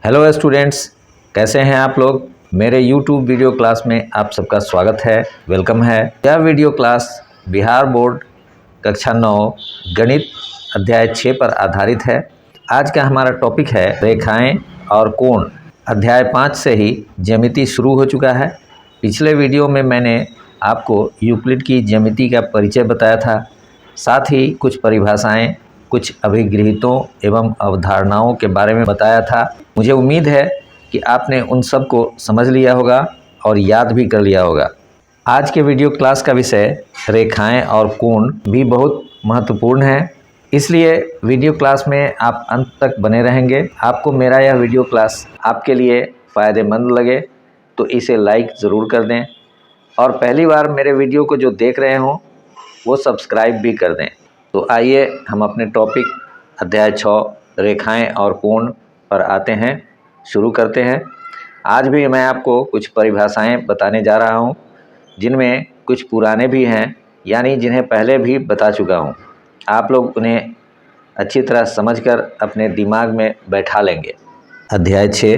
Hello students, कैसे हैं आप लोग। मेरे YouTube वीडियो क्लास में आप सबका स्वागत है, वेलकम है। यह वीडियो क्लास बिहार बोर्ड कक्षा 9 गणित अध्याय 6 पर आधारित है। आज का हमारा टॉपिक है रेखाएं और कोण। अध्याय 5 से ही ज्यामिति शुरू हो चुका है। पिछले वीडियो में मैंने आपको यूक्लिड की ज्यामिति का परिचय बताया था, साथ ही कुछ परिभाषाएं, कुछ अभिगृहीतों एवं अवधारणाओं के बारे में बताया था। मुझे उम्मीद है कि आपने उन सब को समझ लिया होगा और याद भी कर लिया होगा। आज के वीडियो क्लास का विषय रेखाएं और कोण भी बहुत महत्वपूर्ण है, इसलिए वीडियो क्लास में आप अंत तक बने रहेंगे। आपको मेरा यह वीडियो क्लास आपके लिए फ़ायदेमंद लगे तो इसे लाइक ज़रूर कर दें, और पहली बार मेरे वीडियो को जो देख रहे हों वो सब्सक्राइब भी कर दें। तो आइए हम अपने टॉपिक अध्याय 6 रेखाएं और कोण पर आते हैं, शुरू करते हैं। आज भी मैं आपको कुछ परिभाषाएं बताने जा रहा हूं, जिनमें कुछ पुराने भी हैं, यानी जिन्हें पहले भी बता चुका हूं। आप लोग उन्हें अच्छी तरह समझकर अपने दिमाग में बैठा लेंगे। अध्याय 6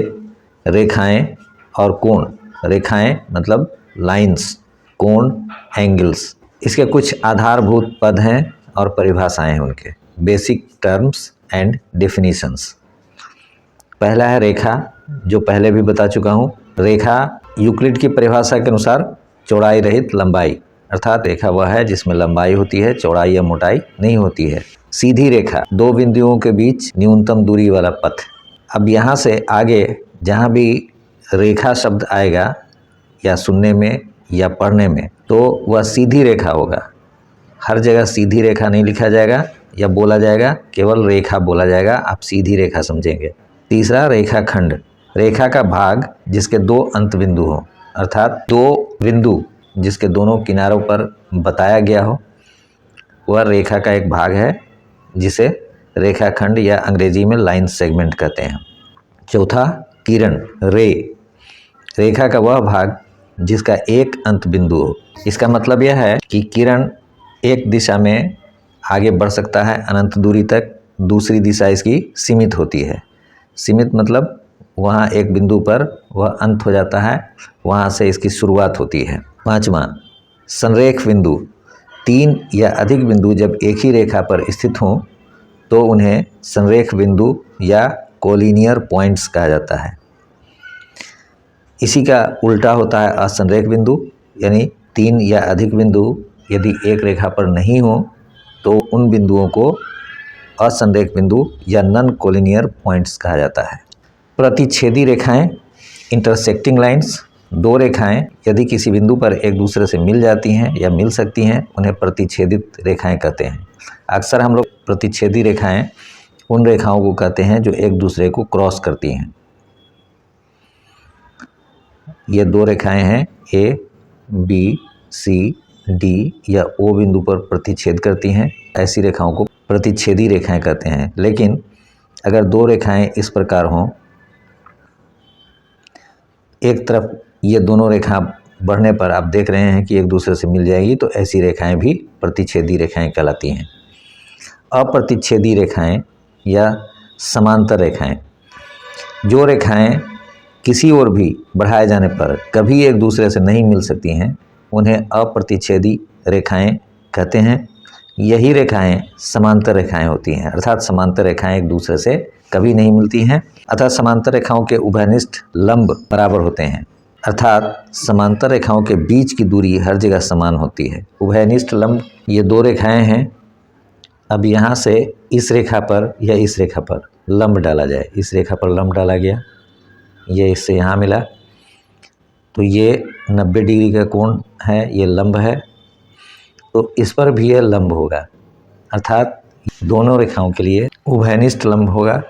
रेखाएं और कोण। रेखाएं मतलब लाइंस, कोण एंगल्स। इसके कुछ आधारभूत पद हैं और परिभाषाएं हैं उनके, बेसिक टर्म्स एंड डेफिनेशंस। पहला है रेखा, जो पहले भी बता चुका हूँ। रेखा यूक्लिड की परिभाषा के अनुसार चौड़ाई रहित लंबाई, अर्थात रेखा वह है जिसमें लंबाई होती है, चौड़ाई या मोटाई नहीं होती है। सीधी रेखा, दो बिंदुओं के बीच न्यूनतम दूरी वाला पथ। अब यहाँ से आगे जहाँ भी रेखा शब्द आएगा, या सुनने में या पढ़ने में, तो वह सीधी रेखा होगा। हर जगह सीधी रेखा नहीं लिखा जाएगा या बोला जाएगा, केवल रेखा बोला जाएगा, आप सीधी रेखा समझेंगे। तीसरा रेखाखंड, रेखा का भाग जिसके दो अंत बिंदु हों, अर्थात दो बिंदु जिसके दोनों किनारों पर बताया गया हो, वह रेखा का एक भाग है, जिसे रेखाखंड या अंग्रेजी में लाइन सेगमेंट कहते हैं। चौथा किरण, रेखा का वह भाग जिसका एक अंत बिंदु हो। इसका मतलब यह है कि किरण एक दिशा में आगे बढ़ सकता है अनंत दूरी तक, दूसरी दिशा इसकी सीमित होती है। सीमित मतलब वहाँ एक बिंदु पर वह अंत हो जाता है, वहाँ से इसकी शुरुआत होती है। पांचवा संरेख बिंदु, तीन या अधिक बिंदु जब एक ही रेखा पर स्थित हों तो उन्हें संरेख बिंदु या कोलिनियर पॉइंट्स कहा जाता है। इसी का उल्टा होता है असंरेख बिंदु, यानी तीन या अधिक बिंदु यदि एक रेखा पर नहीं हो तो उन बिंदुओं को असंरेख बिंदु या नॉन कोलिनियर पॉइंट्स कहा जाता है। प्रतिच्छेदी रेखाएं, इंटरसेक्टिंग लाइंस, दो रेखाएं यदि किसी बिंदु पर एक दूसरे से मिल जाती हैं या मिल सकती हैं, उन्हें प्रतिच्छेदित रेखाएं कहते हैं। अक्सर हम लोग प्रतिच्छेदी रेखाएं उन रेखाओं को कहते हैं जो एक दूसरे को क्रॉस करती हैं। ये दो रेखाएं हैं, ए बी सी डी या ओ बिंदु पर प्रतिच्छेद करती हैं, ऐसी रेखाओं को प्रतिच्छेदी रेखाएं कहते हैं। लेकिन अगर दो रेखाएं इस प्रकार हों, एक तरफ ये दोनों रेखा बढ़ने पर आप देख रहे हैं कि एक दूसरे से मिल जाएगी, तो ऐसी रेखाएं भी प्रतिच्छेदी रेखाएं कहलाती हैं। अप्रतिच्छेदी रेखाएं या समांतर रेखाएं, जो रेखाएं किसी ओर भी बढ़ाए जाने पर कभी एक दूसरे से नहीं मिल सकती हैं, उन्हें अप्रतिच्छेदी रेखाएं कहते हैं। यही रेखाएं समांतर रेखाएं होती हैं, अर्थात समांतर रेखाएं एक दूसरे से कभी नहीं मिलती हैं, अतः समांतर रेखाओं के उभयनिष्ठ लंब बराबर होते हैं, अर्थात समांतर रेखाओं के बीच की दूरी हर जगह समान होती है। उभयनिष्ठ लंब, ये दो रेखाएं हैं। अब यहाँ से इस रेखा पर या इस रेखा पर लंब डाला जाए, इस रेखा पर लंब डाला गया, ये इससे यहाँ मिला, तो ये 90 डिग्री का कोण है, ये लंब है, तो इस पर भी ये लंब होगा, अर्थात दोनों रेखाओं के लिए उभयनिष्ठ लंब होगा।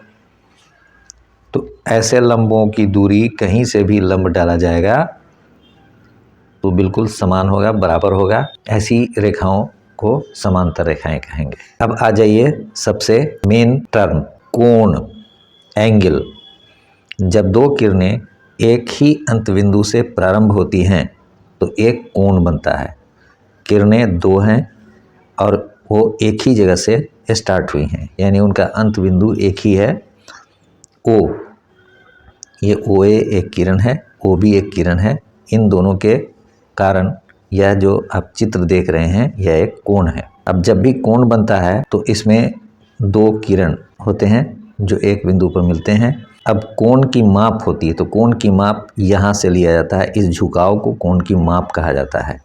तो ऐसे लंबों की दूरी कहीं से भी लंब डाला जाएगा तो बिल्कुल समान होगा, बराबर होगा। ऐसी रेखाओं को समांतर रेखाएं कहेंगे। अब आ जाइए सबसे मेन टर्म, कोण, एंगल। जब दो किरणें एक ही अंत बिंदु से प्रारंभ होती हैं तो एक कोण बनता है। किरणें दो हैं और वो एक ही जगह से स्टार्ट हुई हैं, यानी उनका अंत बिंदु एक ही है, ओ। ये OA एक किरण है, OB एक किरण है। इन दोनों के कारण यह जो आप चित्र देख रहे हैं यह एक कोण है। अब जब भी कोण बनता है तो इसमें दो किरण होते हैं जो एक बिंदु पर मिलते हैं। अब कोण की माप होती है तो कोण की माप यहाँ से लिया जाता है। इस झुकाव को कोण की माप कहा जाता है।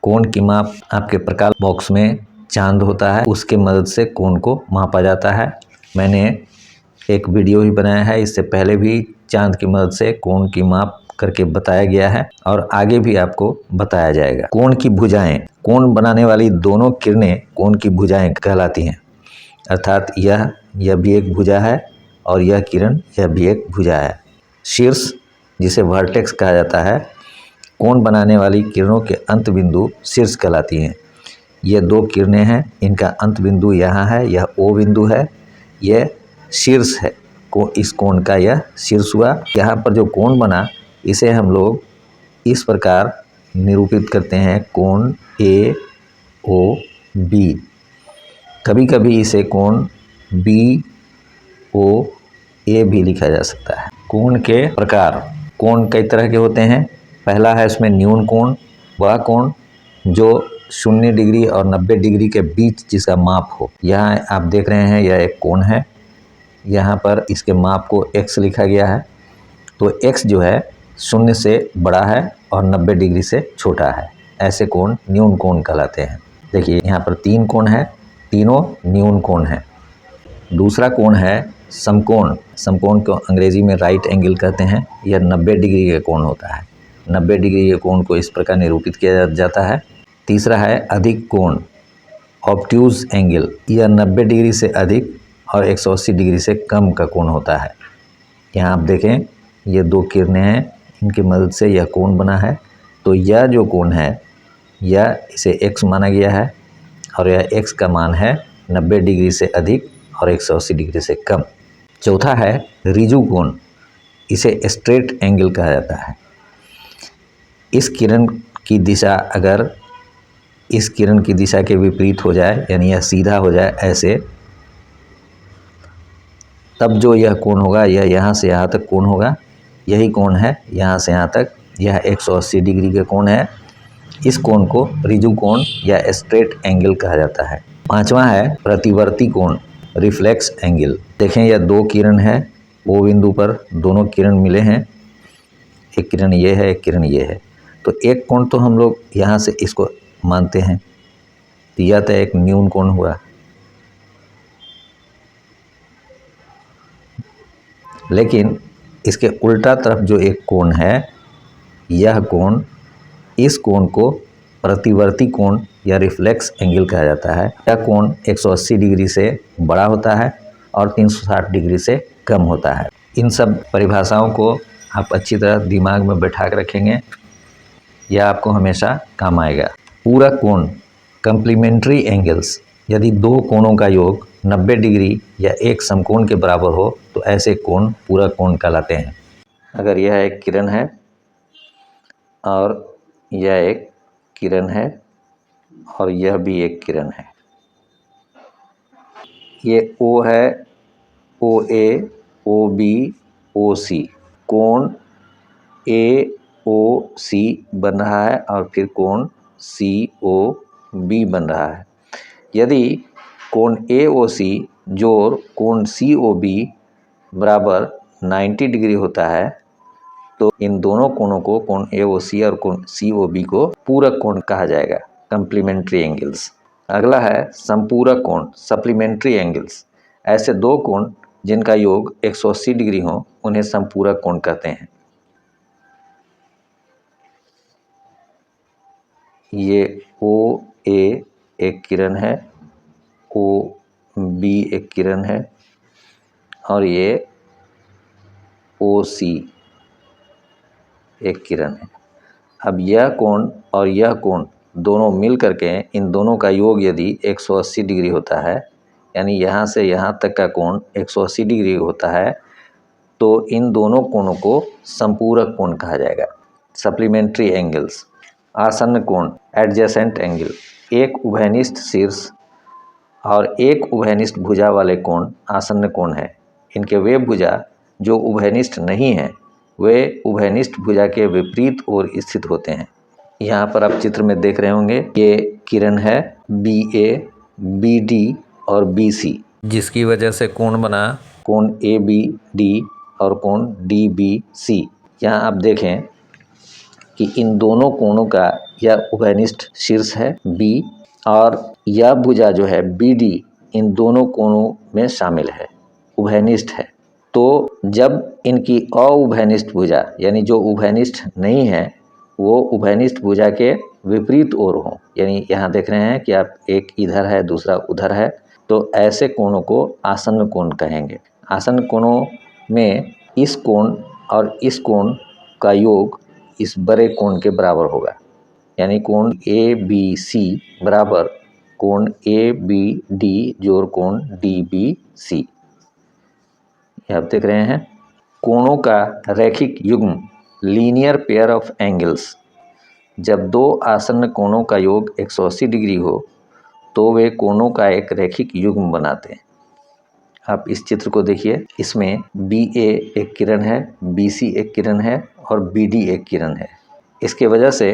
कोण की माप आपके प्रकाश बॉक्स में चांद होता है, उसके मदद से कोण को मापा जाता है। मैंने एक वीडियो भी बनाया है, इससे पहले भी चांद की मदद से कोण की माप करके बताया गया है और आगे भी आपको बताया जाएगा। कोण की भुजाएं, कोण बनाने वाली दोनों किरणें कोण की भुजाएं कहलाती हैं। अर्थात यह भी एक भुजा है और यह किरण यह भी एक भुजा है। शीर्ष जिसे वर्टेक्स कहा जाता है, कोण बनाने वाली किरणों के अंत बिंदु शीर्ष कहलाती हैं। ये दो किरणें हैं, इनका अंत बिंदु यहाँ है, यह O बिंदु है, यह शीर्ष है। इस कोण का यह शीर्ष हुआ। यहाँ पर जो कोण बना इसे हम लोग इस प्रकार निरूपित करते हैं, कोण AOB। कभी कभी इसे कोण BOA भी लिखा जा सकता है। कोण के प्रकार, कोण कई तरह के होते हैं। पहला है इसमें न्यून कोण, वह कोण जो 0 डिग्री और 90 डिग्री के बीच जिसका माप हो। यहाँ आप देख रहे हैं यह एक कोण है, यहाँ पर इसके माप को x लिखा गया है। तो x जो है 0 से बड़ा है और 90 डिग्री से छोटा है। ऐसे कोण न्यून कोण कहलाते हैं। देखिए यहाँ पर 3 कोण है, तीनों न्यून कोण है। दूसरा कोण है समकोण। समकोण को अंग्रेजी में राइट एंगल कहते हैं। यह 90 डिग्री का कोण होता है। 90 डिग्री के कोण को इस प्रकार निरूपित किया जाता है। तीसरा है अधिक कोण, ऑब्ट्यूज एंगल। यह 90 डिग्री से अधिक और 180 डिग्री से कम का कोण होता है। यहाँ आप देखें ये दो किरणें हैं, इनकी मदद से यह कोण बना है। तो यह जो कोण है यह इसे x माना गया है और यह x का मान है 90 डिग्री से अधिक और 180 डिग्री से कम। चौथा है रिजु कोण, इसे स्ट्रेट एंगल कहा जाता है। इस किरण की दिशा अगर इस किरण की दिशा के विपरीत हो जाए, यानी यह सीधा हो जाए ऐसे, तब जो यह कोण होगा यह यहाँ से यहाँ तक कोण होगा। यही कोण है यहाँ से यहाँ तक, यह 180 डिग्री का कोण है। इस कोण को रिजु कोण या स्ट्रेट एंगल कहा जाता है। पांचवा है प्रतिवर्ती कोण, रिफ्लेक्स एंगल। देखें यह दो किरण है, O बिंदु पर दोनों किरण मिले हैं। एक किरण ये है, एक किरण ये है। तो एक कोण तो हम लोग यहाँ से इसको मानते हैं, तो यह तो एक न्यून कोण हुआ। लेकिन इसके उल्टा तरफ जो एक कोण है, यह कोण, इस कोण को प्रतिवर्ती कोण या रिफ्लेक्स एंगल कहा जाता है। यह कोण 180 डिग्री से बड़ा होता है और 360 डिग्री से कम होता है। इन सब परिभाषाओं को आप अच्छी तरह दिमाग में बैठा कर रखेंगे, यह आपको हमेशा काम आएगा। पूरक कोण, कंप्लीमेंट्री एंगल्स। यदि दो कोणों का योग 90 डिग्री या एक समकोण के बराबर हो तो ऐसे कोण पूरक कोण कहलाते हैं। अगर यह एक किरण है और यह एक किरण है और यह भी एक किरण है, ये O है, OA, OB, OC। कोण AOC बन रहा है और फिर कोण COB बन रहा है। यदि कोण AOC जोड़ कोण COB बराबर 90 डिग्री होता है तो इन दोनों कोणों को, कोण AOC और कोण COB को पूरक कोण कहा जाएगा, कंप्लीमेंट्री एंगल्स। अगला है संपूरक कोण, सप्लीमेंट्री एंगल्स। ऐसे दो कोण जिनका योग 180 डिग्री हो उन्हें संपूरक कोण कहते हैं। ये OA एक किरण है, OB एक किरण है और ये OC एक किरण है। अब यह कोण और यह कोण दोनों मिल करके इन दोनों का योग यदि 180 डिग्री होता है, यानी यहाँ से यहाँ तक का कोण 180 डिग्री होता है, तो इन दोनों कोणों को संपूरक कोण कहा जाएगा, सप्लीमेंट्री एंगल्स। आसन्न कोण, एडजेसेंट एंगल। एक उभयनिष्ठ शीर्ष और एक उभयनिष्ठ भुजा वाले कोण आसन्न कोण है। इनके वे भुजा जो उभयनिष्ठ नहीं हैं वे उभयनिष्ठ भुजा के विपरीत ओर स्थित होते हैं। यहाँ पर आप चित्र में देख रहे होंगे ये किरण है BA, BD और BC, जिसकी वजह से कोण बना कोण ABD और कोण DBC। यहाँ आप देखें कि इन दोनों कोणों का यह उभयनिष्ठ शीर्ष है B और यह भुजा जो है BD इन दोनों कोणों में शामिल है, उभयनिष्ठ है। तो जब इनकी अउभयनिष्ठ भुजा यानी जो उभयनिष्ठ नहीं है वो उभयनिष्ठ भुजा के विपरीत ओर हो, यानी यहाँ देख रहे हैं कि आप एक इधर है दूसरा उधर है, तो ऐसे कोणों को आसन्न कोण कहेंगे। आसन्न कोणों में इस कोण और इस कोण का योग इस बड़े कोण के बराबर होगा, यानी कोण ABC बराबर कोण ABD जोड़ कोण DBC। आप देख रहे हैं कोणों का रैखिक युग्म लीनियर पेयर ऑफ एंगल्स। जब दो आसन्न कोणों का योग 180 डिग्री हो तो वे कोणों का एक रैखिक युग्म बनाते हैं। आप इस चित्र को देखिए, इसमें BA एक किरण है, BC एक किरण है और BD एक किरण है। इसके वजह से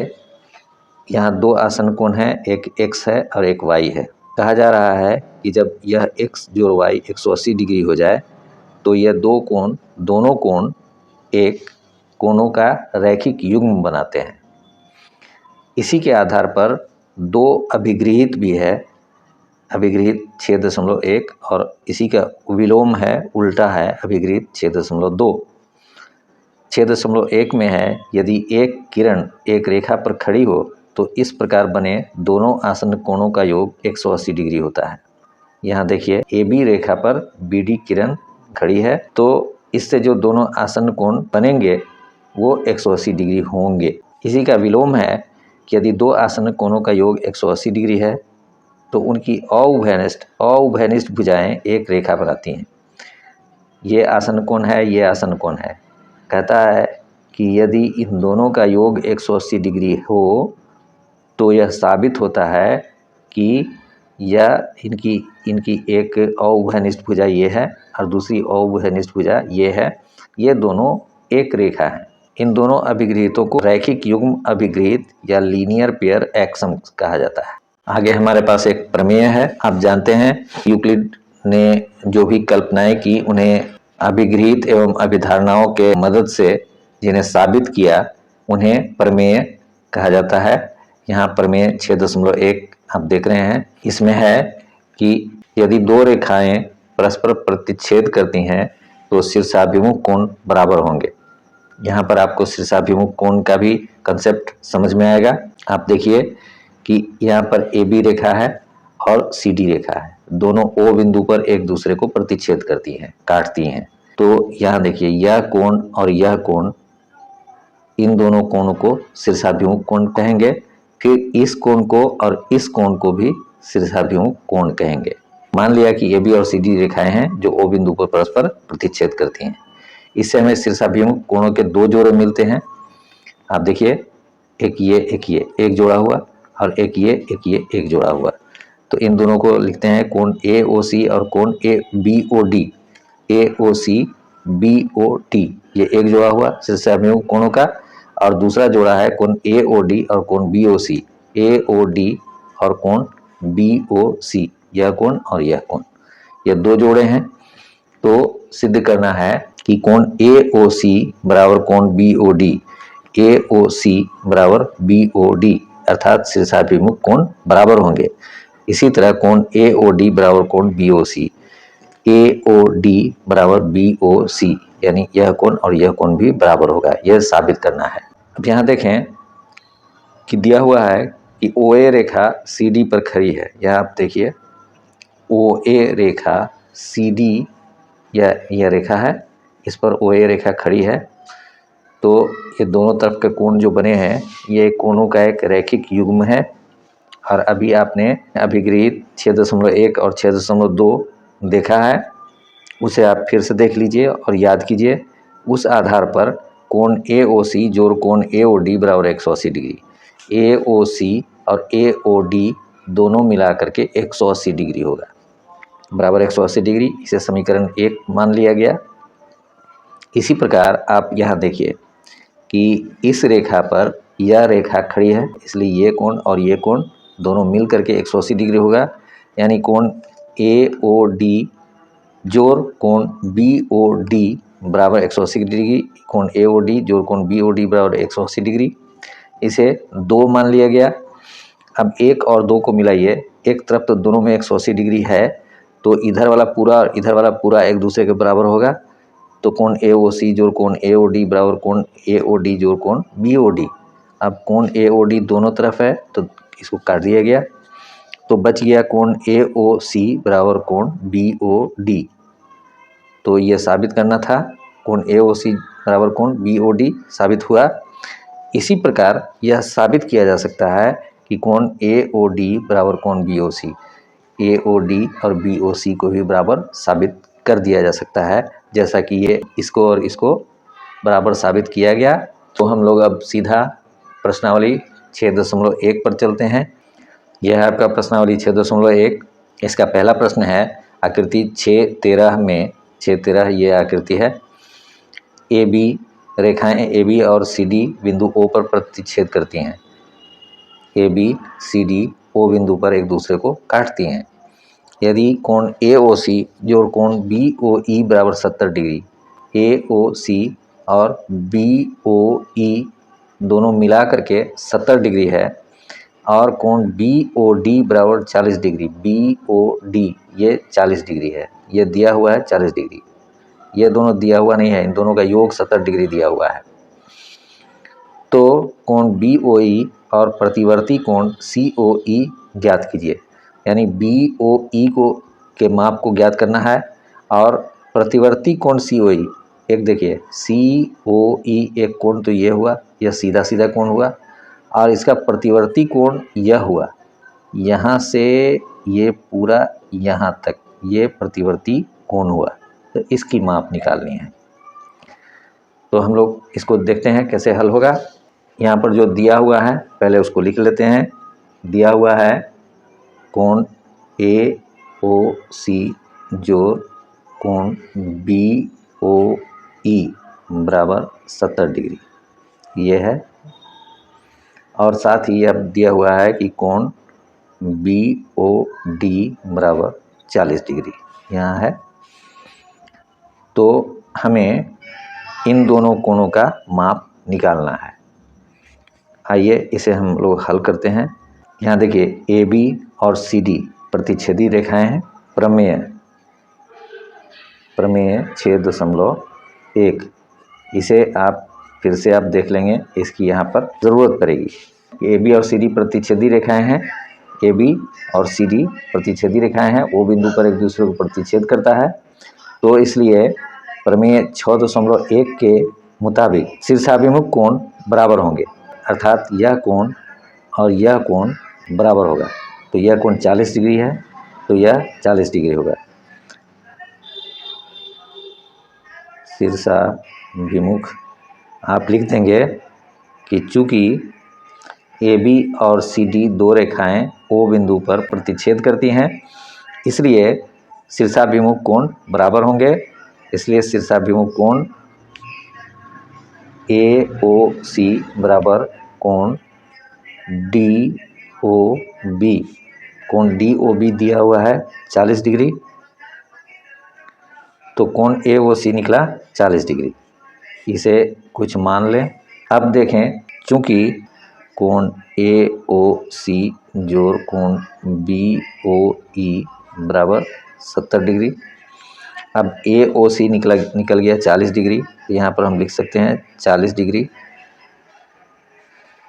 यहाँ दो आसन्न कोण हैं, एक X है और एक Y है। कहा जा रहा है कि जब यह X जोड़ Y 180 डिग्री हो जाए तो यह दोनों कोण एक कोणों का रैखिक युग्म बनाते हैं। इसी के आधार पर दो अभिगृहित भी है, अभिगृहित 6.1 और इसी का विलोम है, उल्टा है अभिगृहित 6.2। 6.1 में है यदि एक किरण एक रेखा पर खड़ी हो तो इस प्रकार बने दोनों आसन्न कोणों का योग 180 डिग्री होता है। यहाँ देखिए AB रेखा पर BD किरण खड़ी है तो इससे जो दोनों आसन्न कोण बनेंगे वो 180 डिग्री होंगे। इसी का विलोम है कि यदि दो आसन्न कोणों का योग 180 डिग्री है तो उनकी अउभयनिष्ठ भुजाएं एक रेखा पर आती हैं। ये आसन्न कोण है, ये आसन्न कोण है। कहता है कि यदि इन दोनों का योग 180 डिग्री हो तो यह साबित होता है कि यह इनकी एक अउभयनिष्ठ भुजा ये है और दूसरी अउभयनिष्ठ भुजा ये है, ये दोनों एक रेखा है। इन दोनों अभिगृहितों को रैखिक युग्म अभिगृहित या लीनियर पेयर एक्सम कहा जाता है। आगे हमारे पास एक प्रमेय है। आप जानते हैं यूक्लिड ने जो भी कल्पनाएं की उन्हें अभिगृहित एवं अभिधारणाओं के मदद से जिन्हें साबित किया उन्हें प्रमेय कहा जाता है। यहाँ प्रमेय 6.1 आप देख रहे हैं, इसमें है कि यदि दो रेखाएं परस्पर प्रतिच्छेद करती हैं तो शीर्षाभिमुख कोण बराबर होंगे। यहाँ पर आपको शीर्षाभिमुख कोण का भी कंसेप्ट समझ में आएगा। आप देखिए कि यहाँ पर AB रेखा है और CD रेखा है, दोनों O बिंदु पर एक दूसरे को प्रतिच्छेद करती हैं, काटती हैं। तो यहाँ देखिए यह कोण और यह कोण, इन दोनों कोणों को शीर्षाभिमुख कोण कहेंगे। फिर इस कोण को और इस कोण को भी शीर्षाभिमुख कोण कहेंगे। मान लिया कि AB और CD रेखाएं हैं जो O बिंदु पर परस्पर प्रतिच्छेद करती हैं। इससे हमें शीर्षाभिमुख कोणों के दो जोड़े मिलते हैं। आप देखिए एक ये एक जोड़ा हुआ और एक ये एक जोड़ा हुआ। तो इन दोनों को लिखते हैं कोण AOC और कोण BOD। AOC BOD ये एक जोड़ा हुआ शीर्षाभिमुख कोणों का, और दूसरा जोड़ा है कोण AOD और कोण BOC। AOD और कोण BOC, यह कोण और यह कोण, यह दो जोड़े हैं। तो सिद्ध करना है कि कोण AOC बराबर कोण BOD, AOC बराबर BOD अर्थात शीर्षाभिमुख कोण बराबर होंगे। इसी तरह कोण AOD बराबर कोण BOC, AOD बराबर BOC, यानी यह कोण और यह कोण भी बराबर होगा, यह साबित करना है। अब यहाँ देखें कि दिया हुआ है कि OA रेखा CD पर खड़ी है। यह आप देखिए OA रेखा CD यह रेखा है, इस पर OA रेखा खड़ी है। तो ये दोनों तरफ के कोण जो बने हैं ये कोणों का एक रैखिक युग्म है। और अभी आपने अभिगृहित 6.1 और 6.2 देखा है, उसे आप फिर से देख लीजिए और याद कीजिए। उस आधार पर कोण AOC जोड़ कोण AOD बराबर 180 डिग्री, AOC और AOD दोनों मिला करके 180 डिग्री होगा, बराबर 180 डिग्री। इसे समीकरण 1 मान लिया गया। इसी प्रकार आप यहाँ देखिए कि इस रेखा पर यह रेखा खड़ी है, इसलिए ये कोण और ये कोण दोनों मिल करके 180 डिग्री होगा। यानी कोण AOD जोड़ कोण BOD बराबर 180 डिग्री, कोण AOD जोड़ कोण BOD बराबर 180 डिग्री। इसे 2 मान लिया गया। अब 1 और 2 को मिलाइए, एक तरफ तो दोनों में 180 डिग्री है, तो इधर वाला पूरा और इधर वाला पूरा एक दूसरे के बराबर होगा। तो कोण AOC जोड़ कोण AOD बराबर कोण AOD जोड़ कोण BOD। अब कोण AOD दोनों तरफ है तो इसको काट दिया गया, तो बच गया कोण AOC बराबर कोण BOD। तो यह साबित करना था, कोण AOC बराबर कोण BOD साबित हुआ। इसी प्रकार यह साबित किया जा सकता है कि कोण AOD बराबर कोण BOC, AOD और BOC को भी बराबर साबित कर दिया जा सकता है, जैसा कि ये इसको और इसको बराबर साबित किया गया। तो हम लोग अब सीधा प्रश्नावली 6.1 पर चलते हैं। यह है आपका प्रश्नावली 6.1। इसका पहला प्रश्न है, आकृति 6.13 में 6.13 ये आकृति है। AB रेखाएं AB और CD बिंदु O पर प्रतिच्छेद करती हैं। AB CD O बिंदु पर एक दूसरे को काटती हैं। यदि कोण AOC जोड़ कोण BOE बराबर 70 डिग्री, AOC और BOE दोनों मिला करके 70 डिग्री है, और कोण BOD बराबर 40 डिग्री, BOD ये 40 डिग्री है, ये दिया हुआ है 40 डिग्री। ये दोनों दिया हुआ नहीं है, इन दोनों का योग 70 डिग्री दिया हुआ है। तो कोण BOE और प्रतिवर्ती कोण COE ज्ञात कीजिए। यानी BOE को के माप को ज्ञात करना है, और प्रतिवर्ती कोण COE, एक देखिए COE एक कोण तो ये हुआ, यह सीधा सीधा कोण हुआ, और इसका प्रतिवर्ती कोण यह हुआ, यहाँ से ये पूरा यहाँ तक ये प्रतिवर्ती कोण हुआ। तो इसकी माप निकालनी है। तो हम लोग इसको देखते हैं कैसे हल होगा। यहाँ पर जो दिया हुआ है पहले उसको लिख लेते हैं। दिया हुआ है कोण AOC जोड़ कोण BOE बराबर 70 डिग्री, ये है। और साथ ही अब दिया हुआ है कि कोण BOD बराबर 40 डिग्री यहाँ है। तो हमें इन दोनों कोणों का माप निकालना है। आइए इसे हम लोग हल करते हैं। यहाँ देखिए AB और CD प्रतिच्छेदी रेखाएं हैं। प्रमेय 6.1, इसे आप फिर से आप देख लेंगे, इसकी यहाँ पर ज़रूरत पड़ेगी। AB और CD प्रतिच्छेदी रेखाएं हैं। AB और CD प्रतिच्छेदी रेखाएं हैं, वो बिंदु पर एक दूसरे को प्रतिच्छेद करता है। तो इसलिए प्रमेय 6.1 के मुताबिक शीर्षाभिमुख कोण बराबर होंगे, अर्थात यह कोण और यह कोण बराबर होगा। तो यह कोण 40 डिग्री है, तो यह 40 डिग्री होगा। शीर्षाभिमुख आप लिख देंगे कि चूंकि AB और CD दो रेखाएं O बिंदु पर प्रतिच्छेद करती हैं, इसलिए शीर्षाभिमुख कोण बराबर होंगे। इसलिए शीर्षाभिमुख कोण AOC बराबर कोण DOB, कोण DOB दिया हुआ है 40 डिग्री, तो कोण AOC निकला 40 डिग्री। इसे कुछ मान लें। अब देखें, चूंकि कोण AOC जोड़ कोण BOE बराबर 70 डिग्री, अब AOC निकल गया 40 डिग्री, तो यहाँ पर हम लिख सकते हैं 40 डिग्री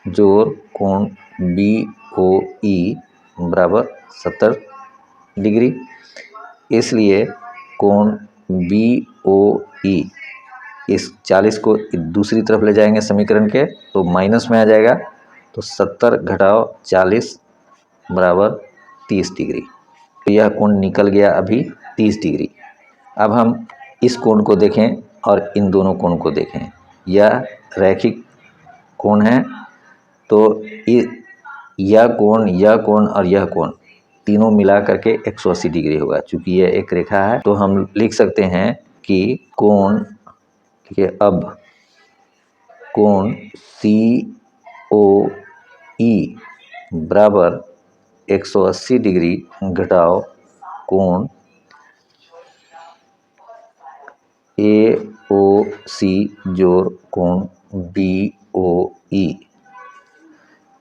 जोड़ कोण BOE बराबर 70 डिग्री। इसलिए कोण BOE इस 40 को दूसरी तरफ ले जाएंगे समीकरण के, तो माइनस में आ जाएगा। तो 70 घटाओ 40 बराबर 30 डिग्री। तो यह कोण निकल गया अभी 30 डिग्री। अब हम इस कोण को देखें और इन दोनों कोण को देखें। यह रैखिक कोण है, तो यह कोण और यह कोण तीनों मिला करके 180 डिग्री होगा। चूँकि यह एक रेखा है, तो हम लिख सकते हैं कि कोण देखिए अब कोण COE बराबर 180 डिग्री घटाओ कोण AOC जोड़ कोण BOE।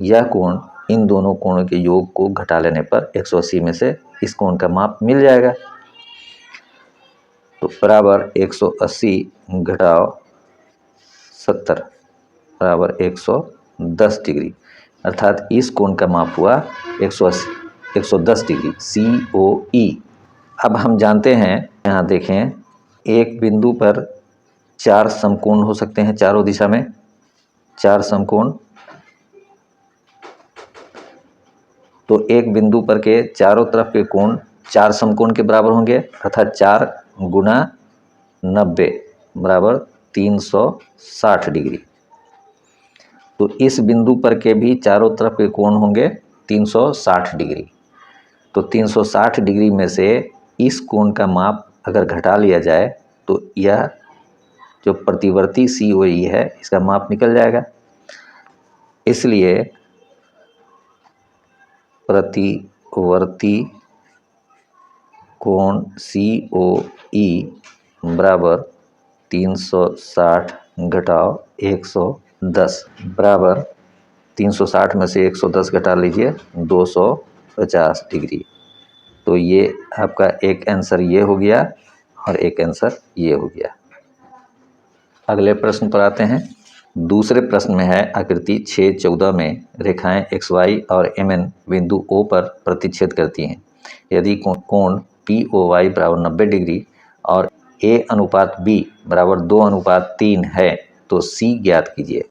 यह कोण इन दोनों कोणों के योग को घटा लेने पर 180 में से इस कोण का माप मिल जाएगा। तो बराबर 180 घटाओ 70 बराबर 110 डिग्री, अर्थात इस कोण का माप हुआ 110 डिग्री COE। अब हम जानते हैं, यहाँ देखें, एक बिंदु पर 4 समकोण हो सकते हैं, चारों दिशा में 4 समकोण। तो एक बिंदु पर के चारों तरफ के कोण 4 समकोण के बराबर होंगे, अर्थात 4 गुना 90 बराबर 360 डिग्री। तो इस बिंदु पर के भी चारों तरफ के कोण होंगे 360 डिग्री। तो 360 डिग्री में से इस कोण का माप अगर घटा लिया जाए तो यह जो प्रतिवर्ती COE है इसका माप निकल जाएगा। इसलिए प्रतिवर्ती कोण COE बराबर 360 घटाओ 110 बराबर 360 में से 110 घटा लीजिए 250 डिग्री। तो ये आपका एक आंसर ये हो गया और एक आंसर ये हो गया। अगले प्रश्न पर आते हैं। दूसरे प्रश्न में है, आकृति 6.14 में रेखाएं XY और MN बिंदु O पर प्रतिच्छेद करती हैं। यदि कोण POY बराबर 90 डिग्री और A अनुपात B बराबर 2:3 है तो C ज्ञात कीजिए।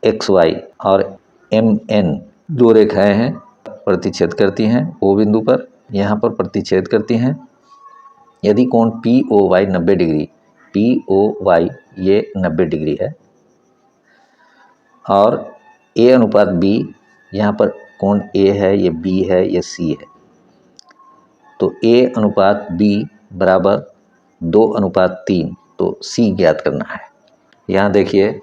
XY और MN दो रेखाएं हैं, प्रतिच्छेद करती हैं O बिंदु पर, यहाँ पर प्रतिच्छेद करती हैं। यदि कोण POY 90 डिग्री, POY ये 90 डिग्री है, और A अनुपात B, यहाँ पर कोण A है, ये B है, ये C है, तो A अनुपात B बराबर 2:3, तो C ज्ञात करना है। यहाँ देखिए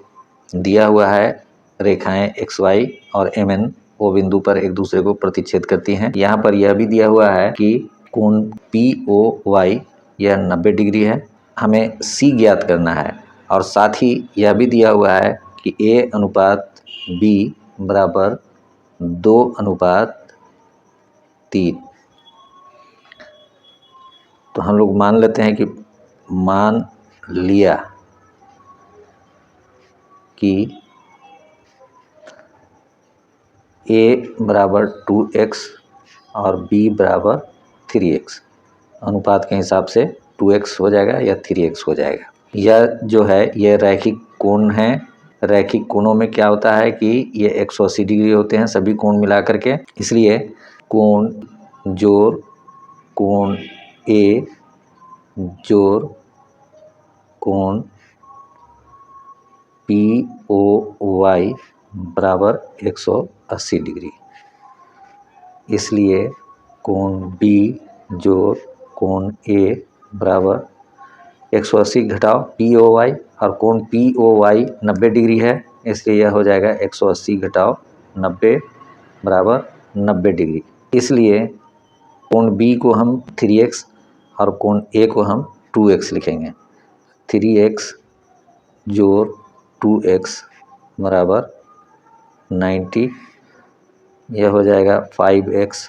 दिया हुआ है रेखाएं XY और MN O बिंदु पर एक दूसरे को प्रतिच्छेद करती हैं। यहाँ पर यह भी दिया हुआ है कि कोण POY यह 90 डिग्री है, हमें C ज्ञात करना है, और साथ ही यह भी दिया हुआ है कि A अनुपात B बराबर 2:3। तो हम लोग मान लेते हैं कि मान लिया कि A बराबर 2x और B बराबर 3x, अनुपात के हिसाब से 2x हो जाएगा या 3x हो जाएगा। यह जो है यह रैखिक कोण है। रैखिक कोणों में क्या होता है कि ये 180 डिग्री होते हैं सभी कोण मिला करके, इसलिए कोण जोड़ कोण A जोड़ कोण POY बराबर 180 डिग्री। इसलिए कोण B जोड़ कोण A बराबर 180 घटाओ POY, और कोण POY 90 डिग्री है, इसलिए यह हो जाएगा 180 घटाओ 90 बराबर 90 डिग्री। इसलिए कोण B को हम 3x और कोण A को हम 2x लिखेंगे। 3x जोड़ 2x बराबर 90, यह हो जाएगा 5x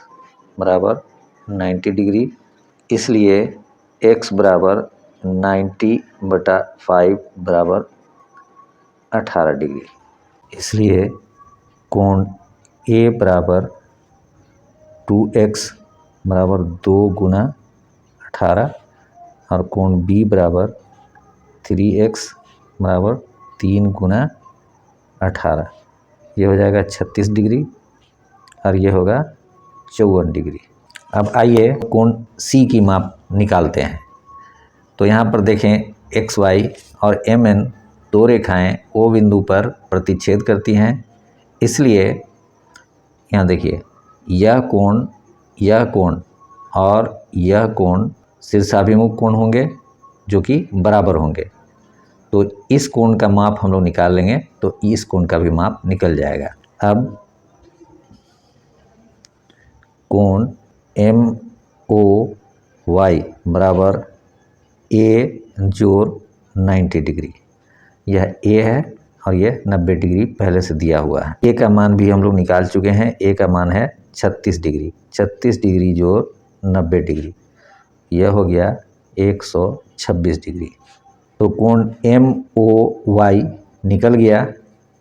बराबर 90 डिग्री। इसलिए x बराबर 90/5 बराबर 18 डिग्री। इसलिए कोण A बराबर 2x बराबर 2 गुना 18, और कोण B बराबर 3x बराबर 3 गुना 18, ये हो जाएगा 36 डिग्री, और ये होगा 54 डिग्री। अब आइए कोण C की माप निकालते हैं। तो यहाँ पर देखें XY और MN दो रेखाएं O बिंदु पर प्रतिच्छेद करती हैं, इसलिए यहाँ देखिए यह कोण और यह कोण शीर्षाभिमुख कोण होंगे जो कि बराबर होंगे। तो इस कोण का माप हम लोग निकाल लेंगे तो इस कोण का भी माप निकल जाएगा। अब कोण MOY बराबर A जोड़ 90 डिग्री, यह A है और यह 90 डिग्री पहले से दिया हुआ है। A का मान भी हम लोग निकाल चुके हैं, A का मान है 36 डिग्री, 36 डिग्री जोड़ 90 डिग्री, यह हो गया 126 डिग्री। तो कोण MOY निकल गया,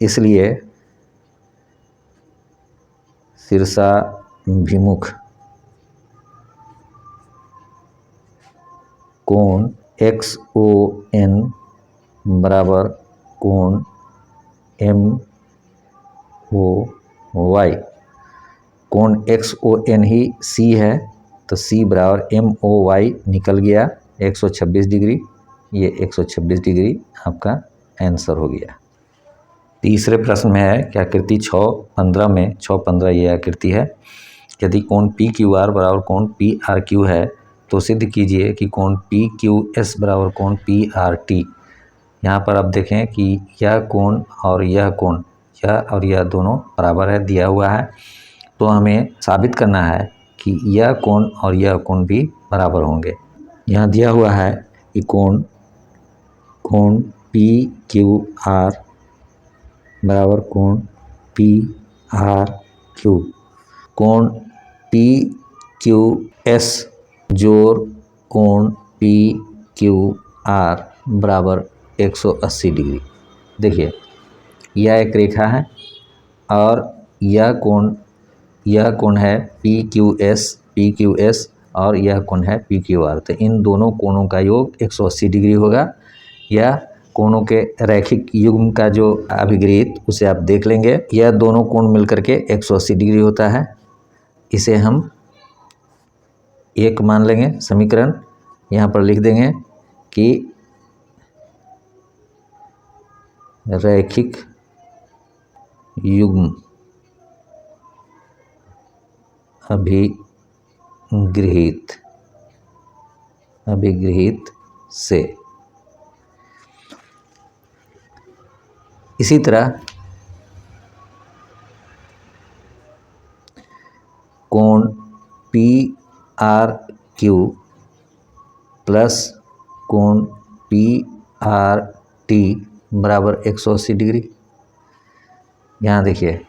इसलिए शीर्षाभिमुख कोण XON बराबर कोण MOY। कोण XON ही C है, तो C बराबर MOY निकल गया 126 डिग्री, ये 126 डिग्री आपका आंसर हो गया। तीसरे प्रश्न में है कि आकृति 6.15 में 6.15 ये आकृति है, यदि कोण PQR बराबर कोण PRQ है तो सिद्ध कीजिए कि कोण PQS बराबर कोण PRT। यहाँ पर आप देखें कि यह कोण और यह कोण, यह और यह दोनों बराबर है, दिया हुआ है, तो हमें साबित करना है कि यह कोण और यह कोण भी बराबर होंगे। यहाँ दिया हुआ है कि कोण PQR बराबर कोण PRQ, कोण PQS जोड़ कोण PQR बराबर 180 डिग्री। देखिए यह एक रेखा है और यह कोण है PQS और यह कोण है PQR, तो इन दोनों कोणों का योग 180 डिग्री होगा। यह कोणों के रैखिक युग्म का जो अभिगृहित उसे आप देख लेंगे, यह दोनों कोण मिलकर के 180 डिग्री होता है। इसे हम एक मान लेंगे समीकरण, यहाँ पर लिख देंगे कि रैखिक युग्म अभिगृहित से। इसी तरह कोण PRQ प्लस कोण PRT बराबर 180 डिग्री। यहाँ देखिए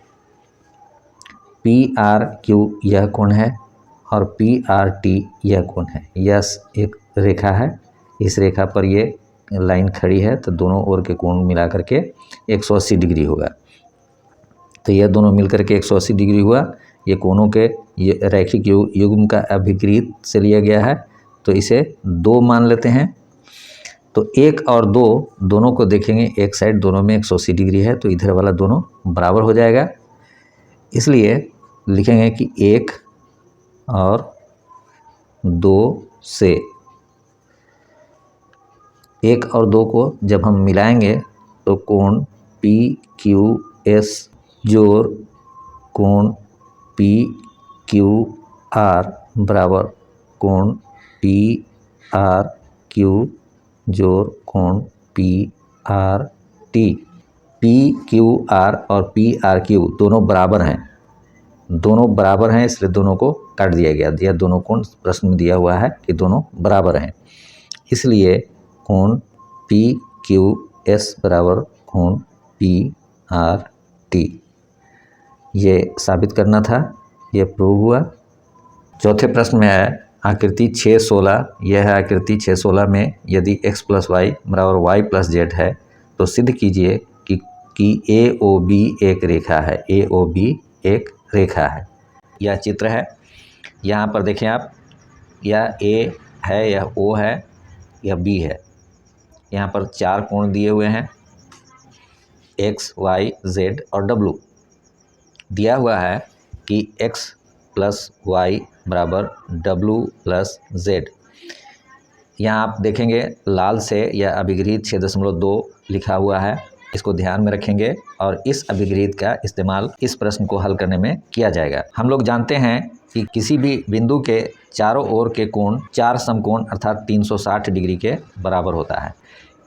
PRQ यह कोण है और PRT यह कोण है, यह एक रेखा है, इस रेखा पर ये लाइन खड़ी है, तो दोनों ओर के कोण मिला करके 180 डिग्री होगा। तो यह दोनों मिलकर के 180 डिग्री हुआ। ये कोणों के ये रैखिक युग्म का अभिगृहित से लिया गया है, तो इसे 2 मान लेते हैं। तो 1 और 2 दोनों को देखेंगे, एक साइड दोनों में 180 डिग्री है, तो इधर वाला दोनों बराबर हो जाएगा। इसलिए लिखेंगे कि 1 और 2 से 1 और 2 को जब हम मिलाएंगे तो कोण PQS जोड़ कोण PQR बराबर कोण PRQ जोड़ कोण PRT। PQR और PRQ दोनों बराबर हैं, इसलिए दोनों को काट दिया गया। यह दोनों कोण प्रश्न में दिया हुआ है कि दोनों बराबर हैं, इसलिए कोण PQS बराबर कोण PRT। ये साबित करना था, ये प्रूव हुआ। चौथे प्रश्न में है आकृति 6.16। यह है आकृति 6.16 में यदि x प्लस वाई बराबर y प्लस जेड है तो सिद्ध कीजिए कि AOB एक रेखा है। AOB एक रेखा है। यह चित्र है, यहाँ पर देखें आप, यह A है, यह O है, यह B है। यहाँ पर 4 कोण दिए हुए हैं, X, Y, Z और W। दिया हुआ है कि x प्लस वाई बराबर W प्लस Z। यहाँ आप देखेंगे लाल से यह अभिगृहित 6.2 लिखा हुआ है, इसको ध्यान में रखेंगे और इस अभिगृहित का इस्तेमाल इस प्रश्न को हल करने में किया जाएगा। हम लोग जानते हैं कि किसी भी बिंदु के चारों ओर के कोण 4 समकोण अर्थात 360 डिग्री के बराबर होता है।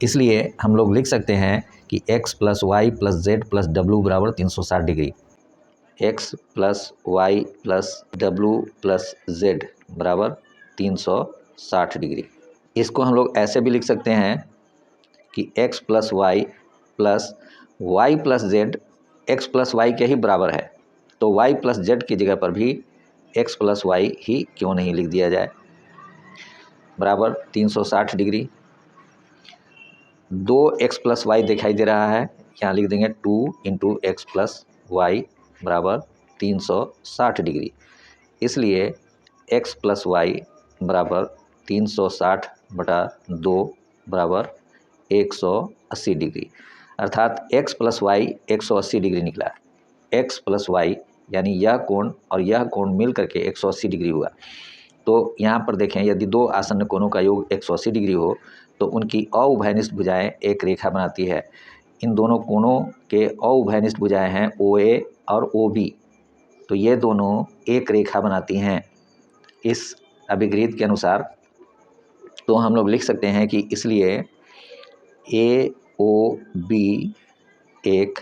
इसलिए हम लोग लिख सकते हैं कि x plus y plus z plus डब्लू बराबर 360 degree. x plus y plus डब्लू प्लस जेड बराबर 360 डिग्री। इसको हम लोग ऐसे भी लिख सकते हैं कि x plus y plus z x plus y के ही बराबर है, तो y प्लस जेड की जगह पर भी x प्लस वाई ही क्यों नहीं लिख दिया जाए, बराबर 360 डिग्री। 2x प्लस वाई दिखाई दे रहा है, यहाँ लिख देंगे 2 इंटू एक्स प्लस वाई बराबर 360 डिग्री। इसलिए x प्लस वाई बराबर 360 बटा 2 बराबर 180 डिग्री, अर्थात x प्लस वाई 180 डिग्री निकला। x प्लस वाई यानी यह कोण और यह कोण मिल करके 180 डिग्री हुआ। तो यहाँ पर देखें, यदि दो आसन्न कोणों का योग 180 डिग्री हो तो उनकी अउभयनिष्ठ भुजाएं एक रेखा बनाती है। इन दोनों कोणों के अउभयनिष्ठ भुजाएं हैं OA और OB, तो ये दोनों एक रेखा बनाती हैं इस अभिगृहित के अनुसार। तो हम लोग लिख सकते हैं कि इसलिए AOB एक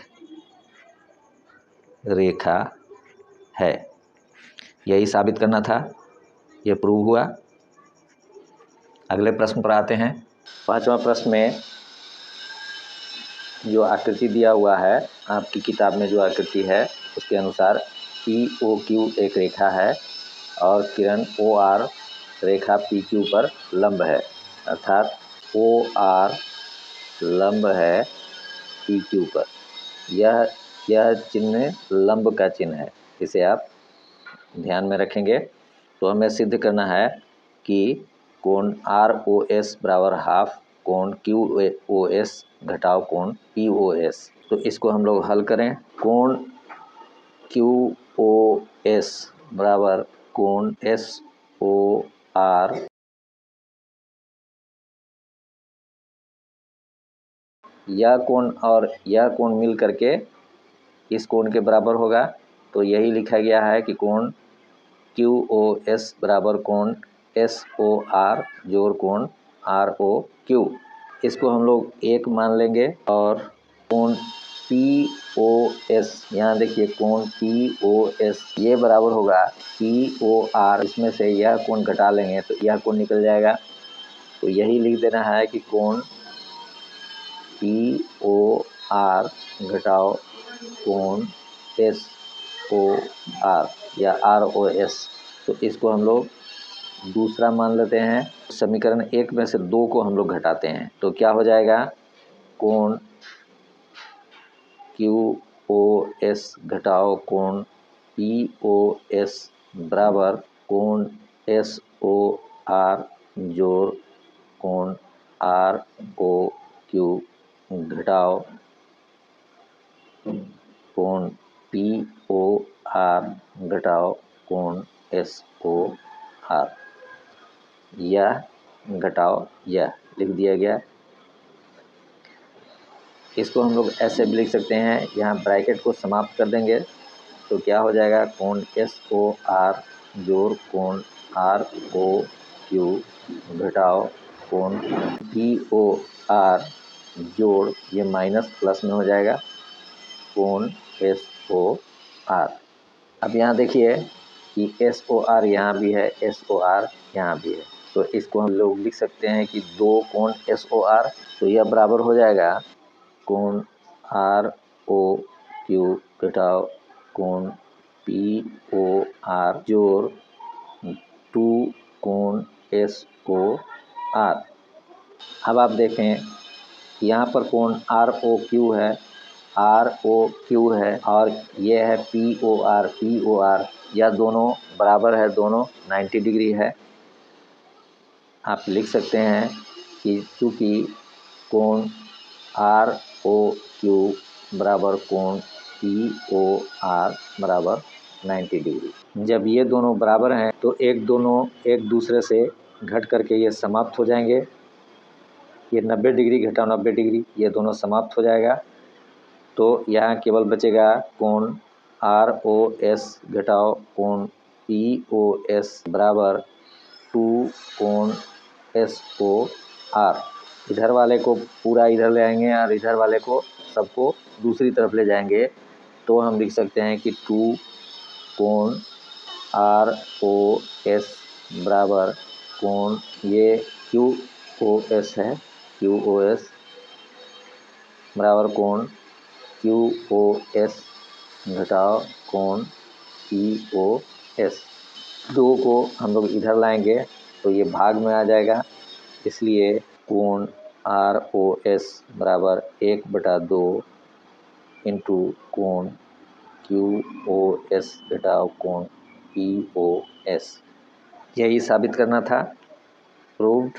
रेखा है। यही साबित करना था, यह प्रूव हुआ। अगले प्रश्न पर आते हैं। पांचवा प्रश्न में जो आकृति दिया हुआ है, आपकी किताब में जो आकृति है उसके अनुसार POQ एक रेखा है और किरण OR रेखा PQ पर लंब है, अर्थात OR लंब है PQ पर। यह चिन्ह लंब का चिन्ह है, इसे आप ध्यान में रखेंगे। तो हमें सिद्ध करना है कि कोण ROS बराबर हाफ कोण QOS घटाव कोण POS। तो इसको हम लोग हल करें। कोण QOS बराबर कोण SOR यह कोण और यह कोण मिल करके इस कोण के बराबर होगा। तो यही लिखा गया है कि कोण QOS बराबर कोण SOR जोड़ कोण ROQ। इसको हम लोग एक मान लेंगे। और कोण POS, यहाँ देखिए कोण POS ये बराबर होगा POR, इसमें से यह कोण घटा लेंगे तो यह कोण निकल जाएगा। तो यही लिख देना है कि कोण POR घटाओ कोण SOR या ROS। तो इसको हम लोग दूसरा मान लेते हैं। समीकरण 1 में से 2 को हम लोग घटाते हैं तो क्या हो जाएगा, कोण QOS घटाओ कोण POS बराबर कोण SOR जोड़ कोण ROQ घटाओ कोण POR घटाओ कोण SOR। यह घटाओ यह लिख दिया गया। इसको हम लोग ऐसे भी लिख सकते हैं, यहाँ ब्रैकेट को समाप्त कर देंगे तो क्या हो जाएगा, कोण SOR जोड़ कोण ROQ घटाओ कोण POR जोड़ ये माइनस प्लस में हो जाएगा कोण SOR। अब यहाँ देखिए कि SOR यहाँ भी है, SOR यहाँ भी है, तो इसको हम लोग लिख सकते हैं कि दो कोण SOR, तो यह बराबर हो जाएगा कोण ROQ घटाओ कोण POR जोड़ 2 कोण SOR। अब आप देखें यहाँ पर कोण ROQ है और ये है POR। यह दोनों बराबर है, दोनों 90 डिग्री है। आप लिख सकते हैं कि चूँकि कोण ROQ बराबर कोण POR बराबर 90 डिग्री। जब ये दोनों बराबर हैं तो दोनों एक दूसरे से घट करके ये समाप्त हो जाएंगे। ये 90 डिग्री घटाओ 90 डिग्री, ये दोनों समाप्त हो जाएगा। तो यहाँ केवल बचेगा कोण ROS घटाओ कोण POS बराबर 2 कोण SOR। इधर वाले को पूरा इधर ले आएंगे और इधर वाले को सबको दूसरी तरफ ले जाएंगे, तो हम लिख सकते हैं कि 2 कोण ROS बराबर कोण, ये QOS है, QOS बराबर कोण QOS घटाओ कोण EOS। 2 को हम लोग इधर लाएंगे तो ये भाग में आ जाएगा, इसलिए कोण ROS बराबर 1/2 इंटू कोण QOS घटाओ कोण EOS। यही साबित करना था, प्रूव्ड।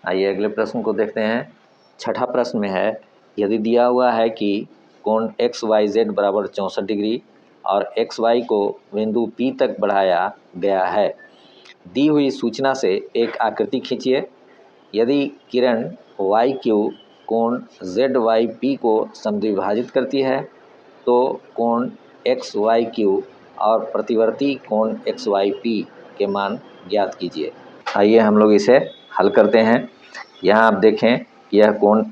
आइए अगले प्रश्न को देखते हैं। छठा प्रश्न में है, यदि दिया हुआ है कि कोण XYZ बराबर 64 डिग्री और XY को बिंदु P तक बढ़ाया गया है, दी हुई सूचना से एक आकृति खींचिए। यदि किरण YQ कोण ZYP को समद्विभाजित करती है तो कोण XYQ और प्रतिवर्ती कोण XYP के मान ज्ञात कीजिए। आइए हम लोग इसे हल करते हैं। यहाँ आप देखें, यह कोण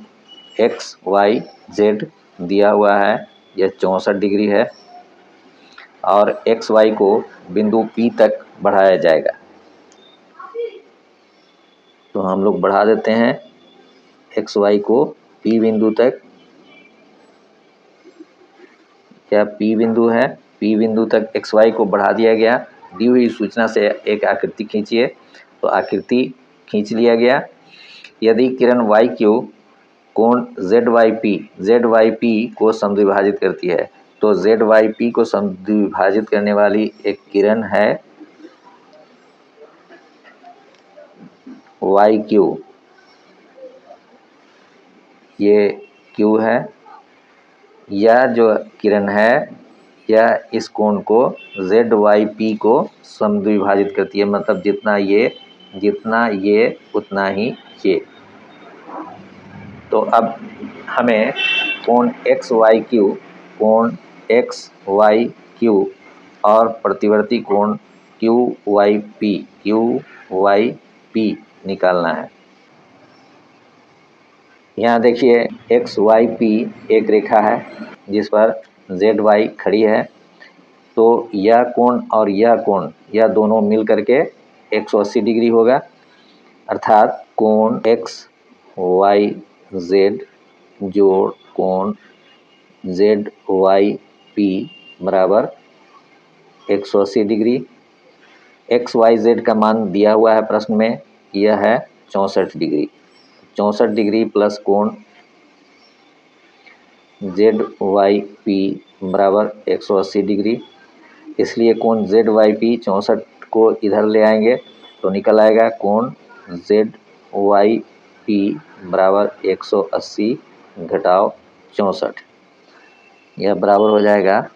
XYZ दिया हुआ है, यह 64 डिग्री है और XY को बिंदु P तक बढ़ाया जाएगा। तो हम लोग बढ़ा देते हैं XY को P बिंदु तक। क्या P बिंदु है, P बिंदु तक XY को बढ़ा दिया गया। दी हुई सूचना से एक आकृति खींचिए, तो आकृति खींच लिया गया। यदि किरण YQ कोण ZYP को समद्विभाजित करती है, तो ZYP को समद्विभाजित करने वाली एक किरण है YQ, ये Q है। यह जो किरण है यह इस कोण को ZYP को समद्विभाजित करती है, मतलब जितना ये उतना ही ये। तो अब हमें कोण XYQ और प्रतिवर्ती कोण QYP निकालना है। यहाँ देखिए XYP एक रेखा है जिस पर ZY खड़ी है, तो यह कोण और यह कोण, यह दोनों मिल करके 180 डिग्री होगा, अर्थात कोण XYZ जोड़ कोण ZYP बराबर 180 डिग्री। XYZ का मान दिया हुआ है प्रश्न में, यह है 64 डिग्री। 64 डिग्री प्लस कोण ZYP बराबर 180 डिग्री, इसलिए कोण ZYP 64 को इधर ले आएंगे तो निकल आएगा कोण ZYP बराबर 180 घटाओ 64, यह बराबर हो जाएगा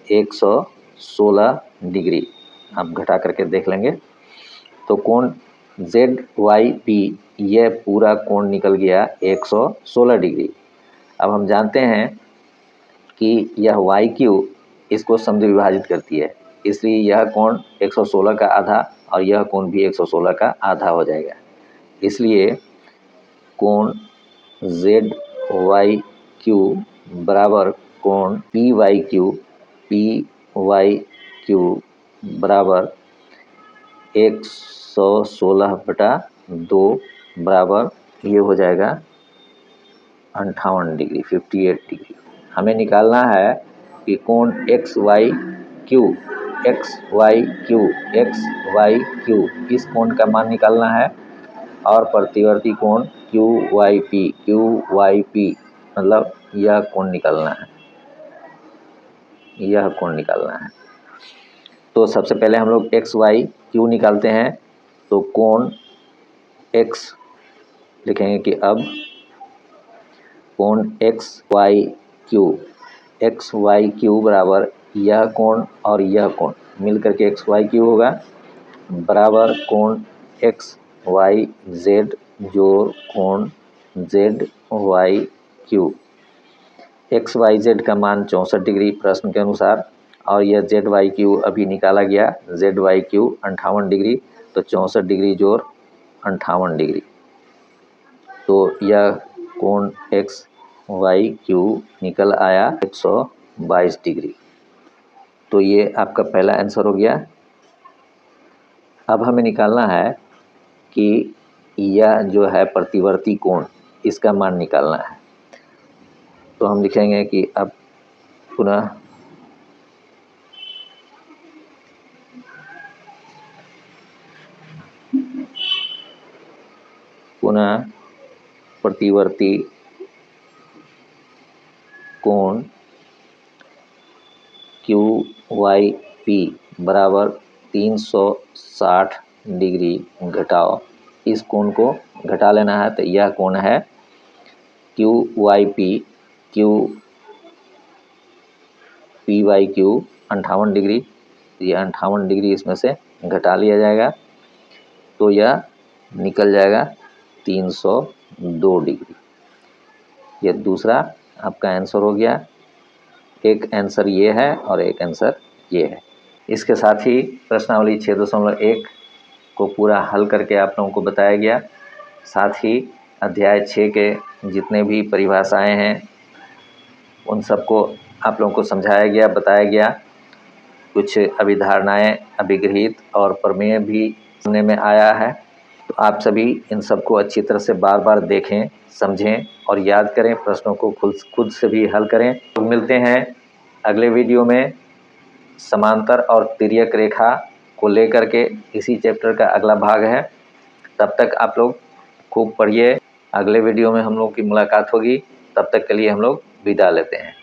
116 डिग्री। आप घटा करके देख लेंगे तो कोण ZYP यह पूरा कोण निकल गया 116 डिग्री। अब हम जानते हैं कि यह YQ इसको समद्विभाजित करती है, इसलिए यह कोण 116 का आधा और यह कोण भी 116 का आधा हो जाएगा। इसलिए कोण ZYQ बराबर कोण PYQ बराबर 116/2 बराबर ये हो जाएगा 58 डिग्री, 58 डिग्री। हमें निकालना है कि कोण XYQ इस कोण का मान निकालना है और प्रतिवर्ती कोण QYP मतलब यह कोण निकालना है, यह कोण निकालना है। तो सबसे पहले हम लोग XYQ निकालते हैं, तो कोण X लिखेंगे कि अब कोण XYQ बराबर यह कोण और यह कोण मिल करके XYQ होगा, बराबर कोण XYZ जोड़ कोण ZYQ। XYZ का मान 64 डिग्री प्रश्न के अनुसार, और यह ZYQ अभी निकाला गया, ZYQ 58 डिग्री, तो 64 डिग्री जोड़ 58 डिग्री। तो यह कोण एक्स वाई क्यू निकल आया 122 डिग्री। तो ये आपका पहला आंसर हो गया। अब हमें निकालना है कि यह जो है प्रतिवर्ती कोण, इसका मान निकालना है। तो हम लिखेंगे कि अब पुनः प्रतिवर्ती कोण क्यू वाई पी बराबर 360 डिग्री घटाओ। इस कोण को घटा लेना है, तो यह कोण है Q Y P, Q P Y Q 58 degree. ये 58 डिग्री इसमें से घटा लिया जाएगा, तो यह निकल जाएगा 302 डिग्री। ये दूसरा आपका आंसर हो गया। एक आंसर ये है और एक आंसर ये है। इसके साथ ही प्रश्नावली 6.1 को पूरा हल करके आप लोगों को बताया गया। साथ ही अध्याय 6 के जितने भी परिभाषाएं हैं उन सबको आप लोगों को समझाया गया, बताया गया। कुछ अभिधारणाएं, अभिगृहित और प्रमेय भी सुनने में आया है। तो आप सभी इन सबको अच्छी तरह से बार बार देखें, समझें और याद करें। प्रश्नों को खुद से भी हल करें। तो मिलते हैं अगले वीडियो में समांतर और तिर्यक रेखा को लेकर के। इसी चैप्टर का अगला भाग है। तब तक आप लोग खूब पढ़िए। अगले वीडियो में हम लोग की मुलाकात होगी। तब तक के लिए हम लोग विदा लेते हैं।